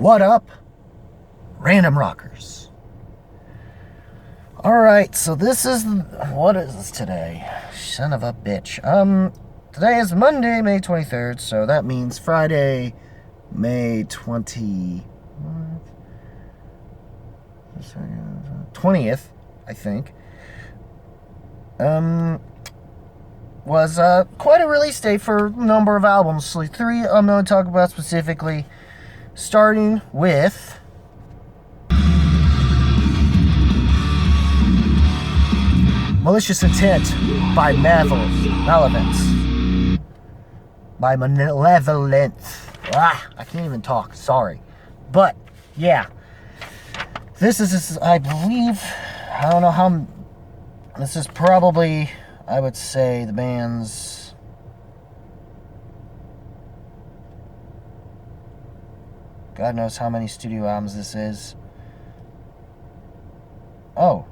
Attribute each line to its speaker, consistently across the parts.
Speaker 1: What up, random rockers? Alright, so this is... What is this today? Son of a bitch. Today is Monday, May 23rd, so that means Friday, May 20th, I think. Was quite a release date for a number of albums. So 3 I'm going to talk about specifically, starting with Malicious Intent by Malevolence. By Malevolence. I can't even talk, sorry. But, yeah. This is, I believe, I don't know how, this is probably, I would say, the band's God knows how many studio albums this is. Oh.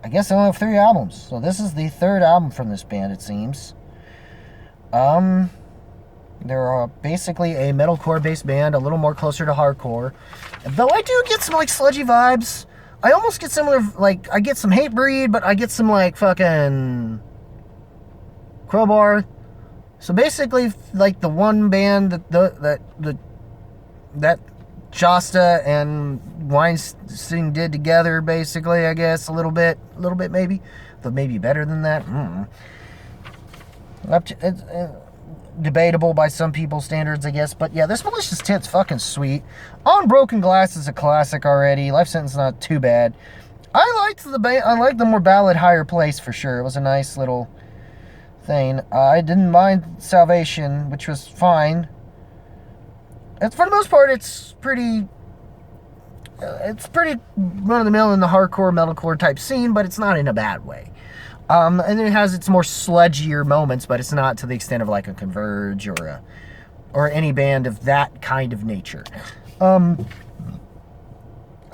Speaker 1: I guess they only have 3 albums. So this is the 3rd album from this band, it seems. They're basically a metalcore based band, a little more closer to hardcore. Though I do get some like sludgy vibes. I almost get similar, like, I get some Hatebreed, but I get some like fucking Crowbar. So basically, like the one band that Josta and Weinstein did together, basically, I guess, a little bit maybe, but maybe better than that. It's debatable by some people's standards, I guess, but yeah, this Malicious Intent's fucking sweet. On Broken Glass is a classic already. Life Sentence not too bad. I liked the more ballad Higher Place for sure. It was a nice little thing. I didn't mind Salvation, which was fine. And for the most part, it's pretty run-of-the-mill in the hardcore, metalcore type scene, but it's not in a bad way. And it has its more sludgier moments, but it's not to the extent of like a Converge or any band of that kind of nature.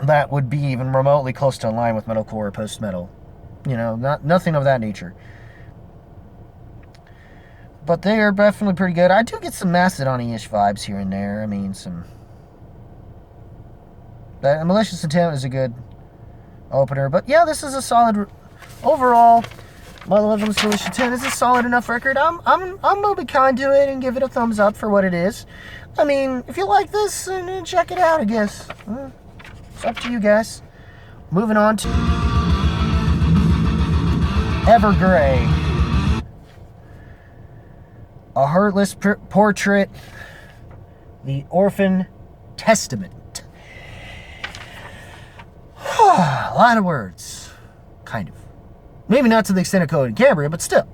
Speaker 1: That would be even remotely close to in line with metalcore or post-metal. You know, nothing of that nature. But they are definitely pretty good. I do get some Mastodon-ish vibes here and there. I mean, that Malicious Intent is a good opener. But yeah, this is a solid... Overall, Malevolence Malicious Intent is a solid enough record. I'm gonna be kind to it and give it a thumbs up for what it is. I mean, if you like this, then check it out, I guess. It's up to you guys. Moving on to Evergrey. A Heartless Portrait, The Orphan Testament. A lot of words. Kind of. Maybe not to the extent of Code and Cambria, but still.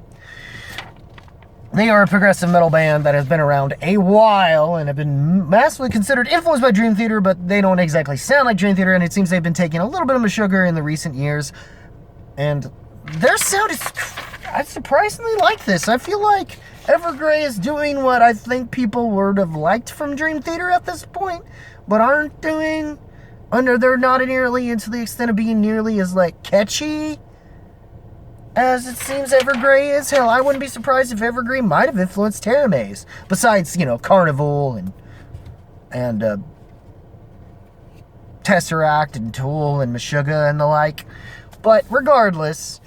Speaker 1: They are a progressive metal band that has been around a while and have been massively considered influenced by Dream Theater, but they don't exactly sound like Dream Theater, and it seems they've been taking a little bit of a sugar in the recent years. And their sound is... I surprisingly like this. I feel like Evergrey is doing what I think people would have liked from Dream Theater at this point, but aren't doing. They're not nearly into the extent of being nearly as like catchy as it seems Evergrey is. Hell, I wouldn't be surprised if Evergrey might have influenced Terra Maze, besides, you know, Carnival and Tesseract and Tool and Meshuggah and the like. But regardless,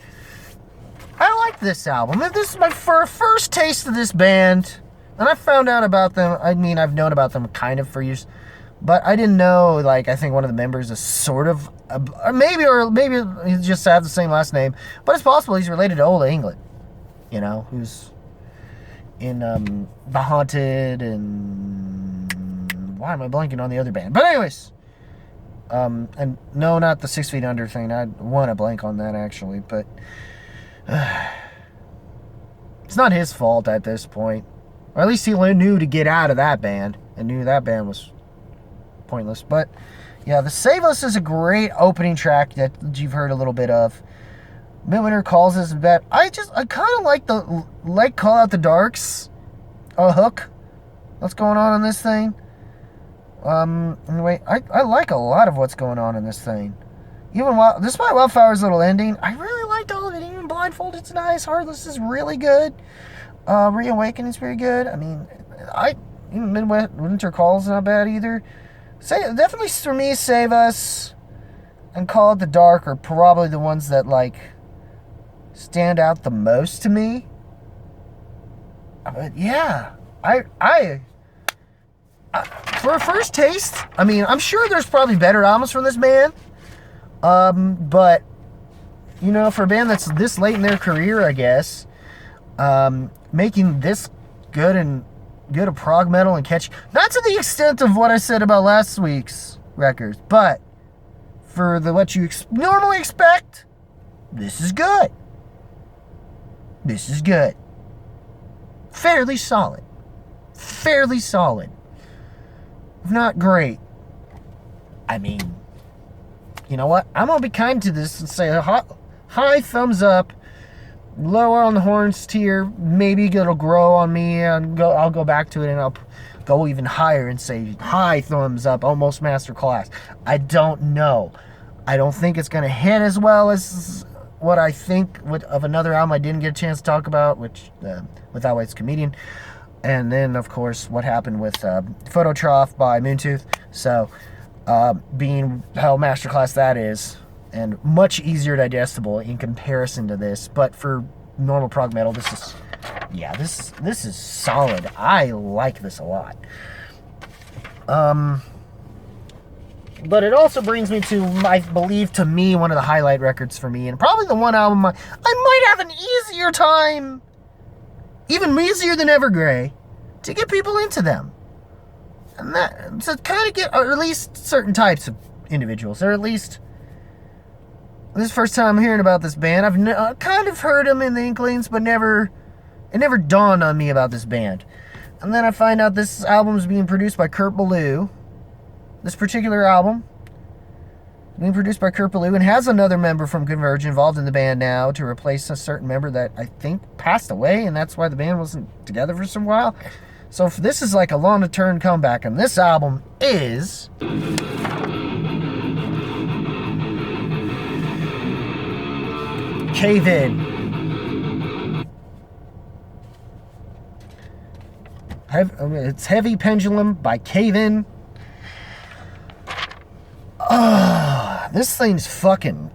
Speaker 1: I like this album. This is my first taste of this band. And I found out about them. I mean, I've known about them kind of for years. But I didn't know, like, I think one of the members is sort of... maybe he just have the same last name. But it's possible he's related to Ola England. You know, who's in The Haunted and... Why am I blanking on the other band? But anyways. And no, not the 6 Feet Under thing. I want to blank on that, actually. But... it's not his fault at this point. Or at least he knew to get out of that band. And knew that band was pointless. But yeah, the Saveless is a great opening track that you've heard a little bit of. Midwinter Calls is that I kind of like the Call Out the Darks hook that's going on in this thing. Anyway, I like a lot of what's going on in this thing. Even despite Wildflower's little ending, I really liked all of it. Even Blindfolded's nice. Heartless is really good. Reawakening's pretty good. I mean, Midwinter Call's not bad either. definitely for me, Save Us and Call It the Dark are probably the ones that like stand out the most to me. But yeah, I for a first taste, I mean, I'm sure there's probably better albums from this band. But you know, for a band that's this late in their career, I guess, making this good a prog metal and catchy, not to the extent of what I said about last week's records, but for what you normally expect, this is good. This is good. Fairly solid. Not great. I mean, you know what? I'm going to be kind to this and say high thumbs up. Lower on the horns tier. Maybe it'll grow on me and I'll go back to it and I'll go even higher and say high thumbs up, almost masterclass. I don't know. I don't think it's going to hit as well as what I think of another album I didn't get a chance to talk about, which Without White's Comedian. And then, of course, what happened with Phototroph by Moontooth. So, being how masterclass that is, and much easier digestible in comparison to this. But for normal prog metal, this is solid. I like this a lot. But it also brings me to, I believe, to me, one of the highlight records for me, and probably the one album I might have an easier time, even easier than Evergrey, to get people into them. And that, to kind of get, or at least certain types of individuals, or at least, this is the first time I'm hearing about this band. I've kind of heard them in the inklings, but it never dawned on me about this band. And then I find out this album is being produced by Kurt Ballou. This particular album is being produced by Kurt Ballou and has another member from Converge involved in the band now to replace a certain member that I think passed away, and that's why the band wasn't together for some while. So if this is like a long-term comeback, and this album is Cave In. It's Heavy Pendulum by Cave In. This thing's fucking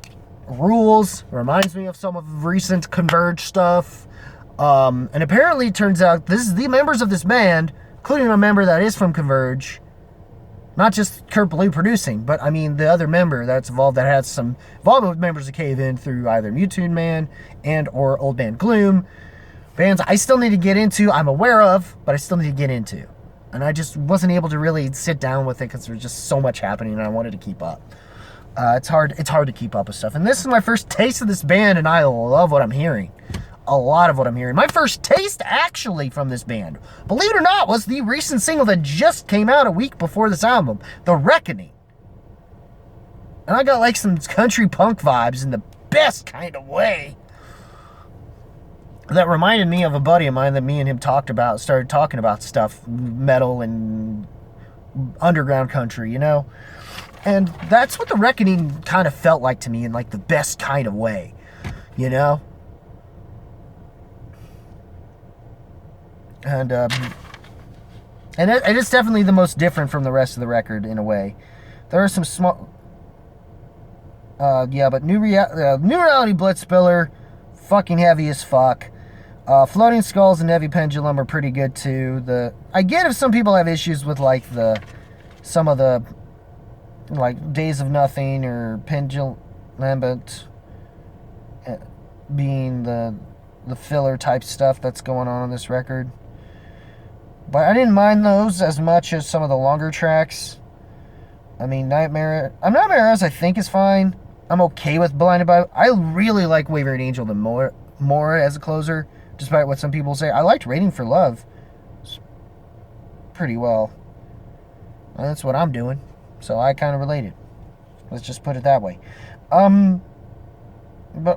Speaker 1: rules. Reminds me of some of recent Converge stuff. And apparently it turns out this is the members of this band, including a member that is from Converge. Not just Kurt Ballou producing, but I mean the other member that's involved that has some involvement with members of Cave In through either Mutune Man and or Old Band Gloom. Bands I still need to get into, I'm aware of, but I still need to get into. And I just wasn't able to really sit down with it because there was just so much happening and I wanted to keep up. It's hard to keep up with stuff. And this is my first taste of this band and I love what I'm hearing. A lot of what I'm hearing. My first taste actually from this band, believe it or not, was the recent single that just came out a week before this album, The Reckoning. And I got like some country punk vibes in the best kind of way. That reminded me of a buddy of mine that me and him started talking about stuff, metal and underground country, you know? And that's what The Reckoning kind of felt like to me in like the best kind of way, you know? And it's definitely the most different from the rest of the record in a way. There are some small, but New Reality Blitzspiller, fucking heavy as fuck. Floating Skulls and Heavy Pendulum are pretty good too. I get if some people have issues with like some of the like Days of Nothing or Pendulum Lambent being the filler type stuff that's going on this record. But I didn't mind those as much as some of the longer tracks. I mean, Nightmare As I think is fine. I'm okay with Blinded by... I really like Wavering Angel the more as a closer, despite what some people say. I liked Waiting for Love pretty well. And that's what I'm doing. So I kind of related. Let's just put it that way. But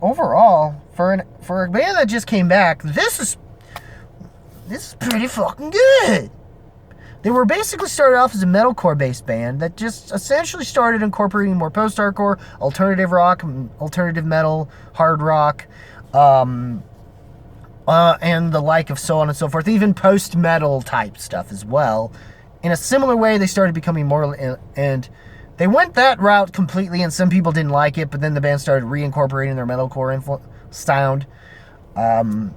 Speaker 1: overall, for a band that just came back, this is pretty fucking good. They were basically started off as a metalcore based band that just essentially started incorporating more post-hardcore, alternative rock, alternative metal, hard rock, and the like of so on and so forth, even post-metal type stuff as well, in a similar way, they started becoming more, and they went that route completely, and some people didn't like it, but then the band started reincorporating their metalcore sound, and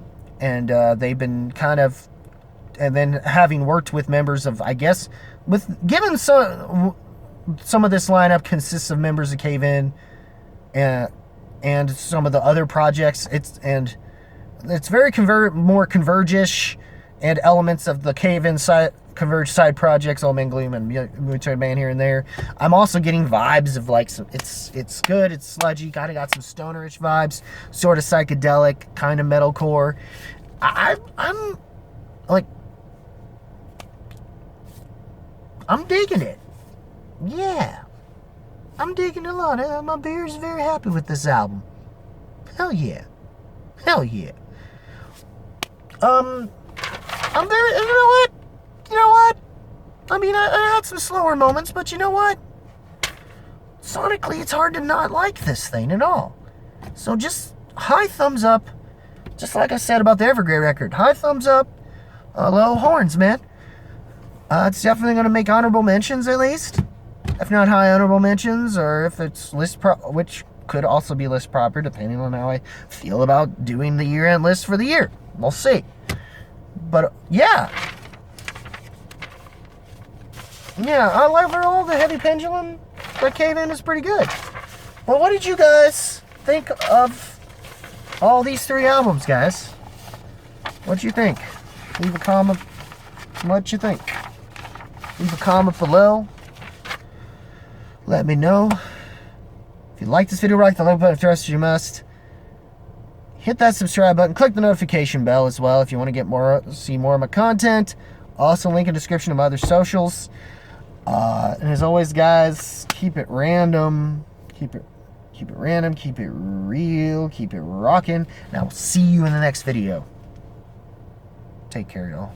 Speaker 1: they've been kind of, and then having worked with members of, I guess, given some of this lineup consists of members of Cave In, and some of the other projects, it's very more Converge-ish, and elements of the Cave In side, Converge side projects, all mingling, and Mutoid Man here and there. I'm also getting vibes of like it's good, it's sludgy, kind of got some stonerish vibes, sort of psychedelic, kind of metalcore. I'm like, I'm digging it. Yeah, I'm digging it a lot. My beer's very happy with this album. Hell yeah. Hell yeah. I'm very, you know what? I mean, I had some slower moments, but you know what? Sonically, it's hard to not like this thing at all. So just high thumbs up, just like I said about the Evergrey record. High thumbs up, low horns, man. It's definitely going to make honorable mentions, at least. If not high honorable mentions, or if it's which could also be list proper, depending on how I feel about doing the year-end list for the year. We'll see. But, yeah. Yeah, I like overall the Heavy Pendulum by Cave In is pretty good. Well, what did you guys think of all these 3 albums, guys? What'd you think? Leave a comment. What'd you think? Leave a comment below. Let me know. If you like this video, like the like button. If the rest you must. Hit that subscribe button. Click the notification bell as well if you want to see more of my content. Also, link in the description of my other socials. And as always, guys, keep it random. Keep it random. Keep it real. Keep it rocking. And I will see you in the next video. Take care, y'all.